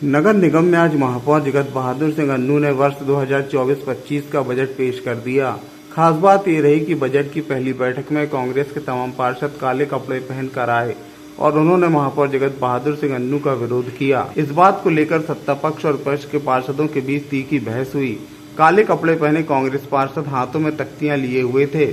नगर निगम में आज महापौर जगत बहादुर सिंह अन्नू ने वर्ष 2024-25 का बजट पेश कर दिया। खास बात ये रही कि बजट की पहली बैठक में कांग्रेस के तमाम पार्षद काले कपड़े पहनकर आए और उन्होंने महापौर जगत बहादुर सिंह अन्नू का विरोध किया। इस बात को लेकर सत्ता पक्ष और विपक्ष के पार्षदों के बीच तीखी बहस हुई। काले कपड़े पहने कांग्रेस पार्षद हाथों में तख्तियां लिए हुए थे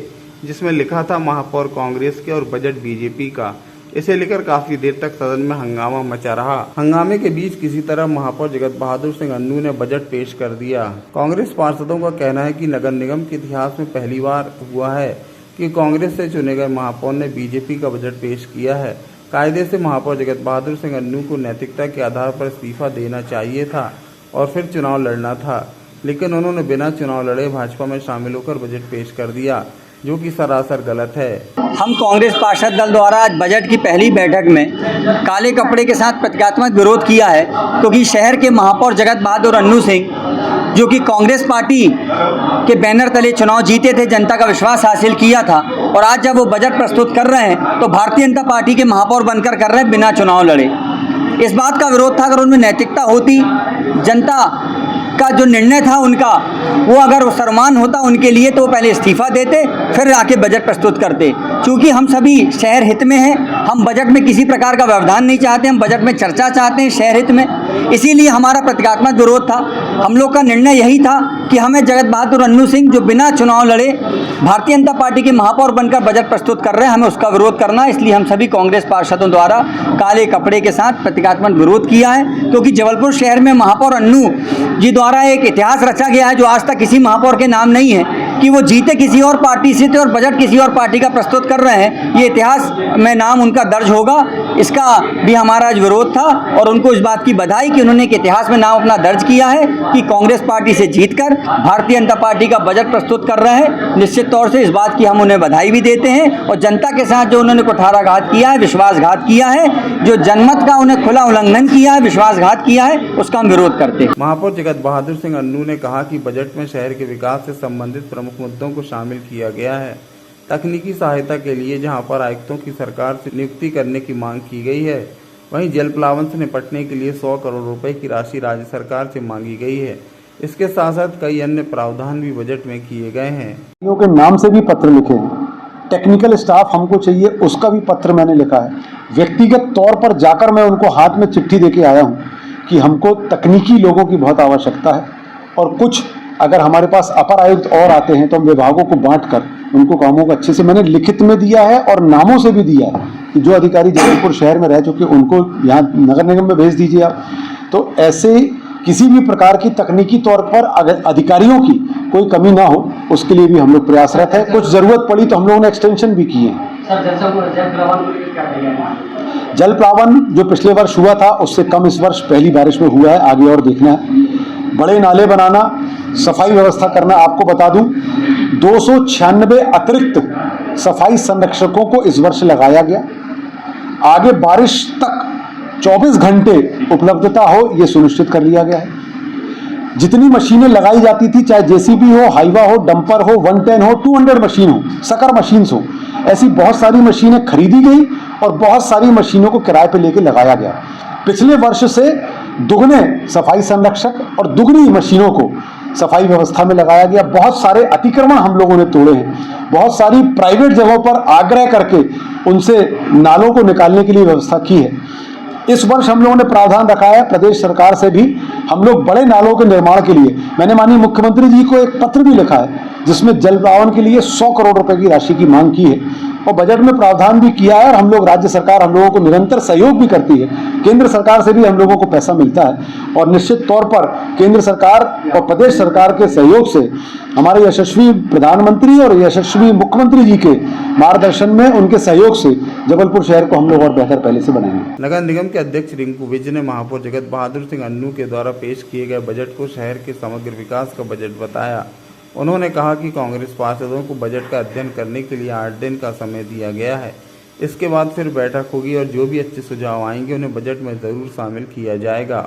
जिसमें लिखा था महापौर कांग्रेस के और बजट बीजेपी का। इसे लेकर काफी देर तक सदन में हंगामा मचा रहा। हंगामे के बीच किसी तरह महापौर जगत बहादुर सिंह अन्नू ने बजट पेश कर दिया। कांग्रेस पार्षदों का कहना है कि नगर निगम के इतिहास में पहली बार हुआ है कि कांग्रेस से चुने गए महापौर ने बीजेपी का बजट पेश किया है। कायदे से महापौर जगत बहादुर सिंह अन्नू को नैतिकता के आधार पर इस्तीफा देना चाहिए था और फिर चुनाव लड़ना था, लेकिन उन्होंने बिना चुनाव लड़े भाजपा में शामिल होकर बजट पेश कर दिया, जो कि सरासर गलत है। हम कांग्रेस पार्षद दल द्वारा आज बजट की पहली बैठक में काले कपड़े के साथ प्रतीकात्मक विरोध किया है, क्योंकि शहर के महापौर जगत बहादुर अन्नू सिंह, जो कि कांग्रेस पार्टी के बैनर तले चुनाव जीते थे, जनता का विश्वास हासिल किया था, और आज जब वो बजट प्रस्तुत कर रहे हैं तो भारतीय जनता पार्टी के महापौर बनकर कर रहे हैं बिना चुनाव लड़े। इस बात का विरोध था। अगर उनमें नैतिकता होती, जनता का जो निर्णय था उनका वो अगर सर्वमान होता उनके लिए, तो पहले इस्तीफा देते फिर आके बजट प्रस्तुत करते। क्योंकि हम सभी शहर हित में हैं, हम बजट में किसी प्रकार का व्यवधान नहीं चाहते, हम बजट में चर्चा चाहते हैं शहर हित में। इसीलिए हमारा प्रतीकात्मक विरोध था। हम लोग का निर्णय यही था कि हमें जगत बहादुर अन्नू सिंह, जो बिना चुनाव लड़े भारतीय जनता पार्टी के महापौर बनकर बजट प्रस्तुत कर रहे हैं, हमें उसका विरोध करना है। इसलिए हम सभी कांग्रेस पार्षदों द्वारा काले कपड़े के साथ प्रतीकात्मक विरोध किया है, क्योंकि जबलपुर शहर में महापौर अन्नू जी द्वारा एक इतिहास रचा गया है जो आज तक किसी महापौर के नाम नहीं है, कि वो जीते किसी और पार्टी से थे और बजट किसी और पार्टी का प्रस्तुत कर रहे हैं। ये इतिहास में नाम उनका दर्ज होगा, इसका भी हमारा आज विरोध था। और उनको इस बात की बधाई कि उन्होंने एक इतिहास में नाम अपना दर्ज किया है कि कांग्रेस पार्टी से जीतकर भारतीय जनता पार्टी का बजट प्रस्तुत कर रहे हैं। निश्चित तौर से इस बात की हम उन्हें बधाई भी देते हैं। और जनता के साथ जो उन्होंने कुठाराघात किया है, विश्वासघात किया है, जो जनमत का उन्हें खुला उल्लंघन किया है, विश्वासघात किया है, उसका हम विरोध करते हैं। महापौर जगत बहादुर सिंह अन्नू ने कहा कि बजट में शहर के विकास से संबंधित प्रमुख मुद्दों को शामिल किया गया है। तकनीकी सहायता के लिए जहां पर आयुक्तों की सरकार से नियुक्ति करने की मांग की गई है, वहीं जल प्लावन से निपटने के लिए 100 करोड़ रुपए की राशि राज्य सरकार से मांगी गई है। इसके साथ साथ कई अन्य प्रावधान भी बजट में किए गए हैं। के नाम से भी पत्र लिखे हैं, टेक्निकल स्टाफ हमको चाहिए उसका भी पत्र मैंने लिखा है। व्यक्तिगत तौर पर जाकर मैं उनको हाथ में चिट्ठी देके आया हूँ कि हमको तकनीकी लोगों की बहुत आवश्यकता है, और कुछ अगर हमारे पास अपर आयुक्त और आते हैं तो हम विभागों को बांटकर उनको कामों को अच्छे से मैंने लिखित में दिया है और नामों से भी दिया है कि जो अधिकारी जबलपुर शहर में रह चुके उनको यहाँ नगर निगम में भेज दीजिए आप। तो ऐसे किसी भी प्रकार की तकनीकी तौर पर अगर अधिकारियों की कोई कमी ना हो, उसके लिए भी हम लोग प्रयासरत है। कुछ जरूरत पड़ी तो हम लोगों ने एक्सटेंशन भी किए हैं। जल प्लावन जो पिछले वर्ष हुआ था उससे कम इस वर्ष पहली बारिश में हुआ है, आगे और देखना है। बड़े नाले बनाना, सफाई व्यवस्था करना। आपको बता दूं 296 अतिरिक्त सफाई संरक्षकों को इस वर्ष लगाया गया। आगे बारिश तक 24 घंटे उपलब्धता हो ये सुनिश्चित कर लिया गया है। जितनी मशीनें लगाई जाती थी, चाहे जेसीबी हो, हाईवा हो, डंपर हो, 110 हो, 200 मशीन हो, सकर मशीन हो, ऐसी बहुत सारी मशीनें खरीदी गई और बहुत सारी मशीनों को किराए पे लेके लगाया गया। पिछले वर्ष से दुगने सफाई संरक्षक और दुगनी मशीनों को सफाई व्यवस्था में लगाया गया। बहुत सारे अतिक्रमण हम लोगों ने तोड़े हैं, बहुत सारी प्राइवेट जगहों पर आग्रह करके उनसे नालों को निकालने के लिए व्यवस्था की है। इस वर्ष हम लोगों ने प्रावधान रखा है प्रदेश सरकार से भी, हम लोग बड़े नालों के निर्माण के लिए, मैंने माननीय मुख्यमंत्री जी को एक पत्र भी लिखा है जिसमें जल प्लावन के लिए 100 करोड़ रुपए की राशि की मांग की है और बजट में प्रावधान भी किया है। और हम लोग, राज्य सरकार हम लोगों को निरंतर सहयोग भी करती है, केंद्र सरकार से भी हम लोगों को पैसा मिलता है। और निश्चित तौर पर केंद्र सरकार और प्रदेश सरकार के सहयोग से हमारे यशस्वी प्रधानमंत्री और यशस्वी मुख्यमंत्री जी के मार्गदर्शन में, उनके सहयोग से जबलपुर शहर को हम लोग और बेहतर पहले से बनाएंगे। नगर निगम के अध्यक्ष रिंकू विज ने महापौर जगत बहादुर सिंह अन्नू के द्वारा पेश किए गए बजट को शहर के समग्र विकास का बजट बताया। उन्होंने कहा कि कांग्रेस पार्षदों को बजट का अध्ययन करने के लिए 8 दिन का समय दिया गया है। इसके बाद फिर बैठक होगी और जो भी अच्छे सुझाव आएंगे उन्हें बजट में ज़रूर शामिल किया जाएगा।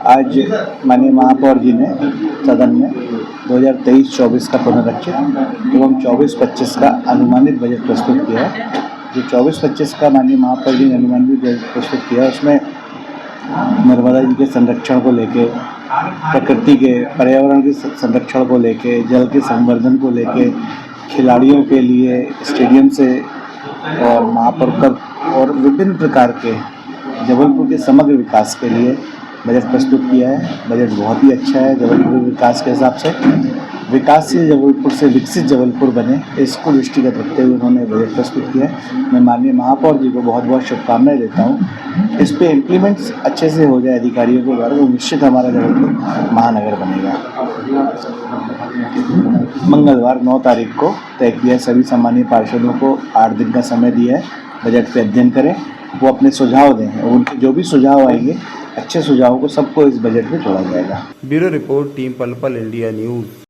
आज माननीय महापौर जी ने सदन में 2023-24 का पुनरीक्षित एवं 24-25 का अनुमानित बजट प्रस्तुत किया है। जो 24-25 का माननीय महापौर जी ने अनुमानित बजट प्रस्तुत किया है उसमें नर्मदा जी के संरक्षण को लेके, प्रकृति के पर्यावरण के संरक्षण को लेके, जल के संवर्धन को लेके, खिलाड़ियों के लिए स्टेडियम से और महापौर कप और विभिन्न प्रकार के जबलपुर के समग्र विकास के लिए बजट प्रस्तुत किया है। बजट बहुत ही अच्छा है। जबलपुर विकास के हिसाब से विकासशील जबलपुर से विकसित जबलपुर बने, इसको दृष्टिगत रखते हुए उन्होंने बजट प्रस्तुत किया है। मैं माननीय महापौर जी को बहुत बहुत शुभकामनाएं देता हूँ। इस पे इम्प्लीमेंट्स अच्छे से हो जाए अधिकारियों के द्वारा, तो निश्चित हमारा जबलपुर महानगर बनेगा। मंगलवार 9 तारीख को तय किया है। सभी सम्मानीय पार्षदों को 8 दिन का समय दिया है, बजट पे अध्ययन करें, वो अपने सुझाव दें और उनके जो भी सुझाव आएंगे अच्छे सुझावों को सबको इस बजट में जोड़ा जाएगा। ब्यूरो रिपोर्ट, टीम पल पल इंडिया न्यूज़।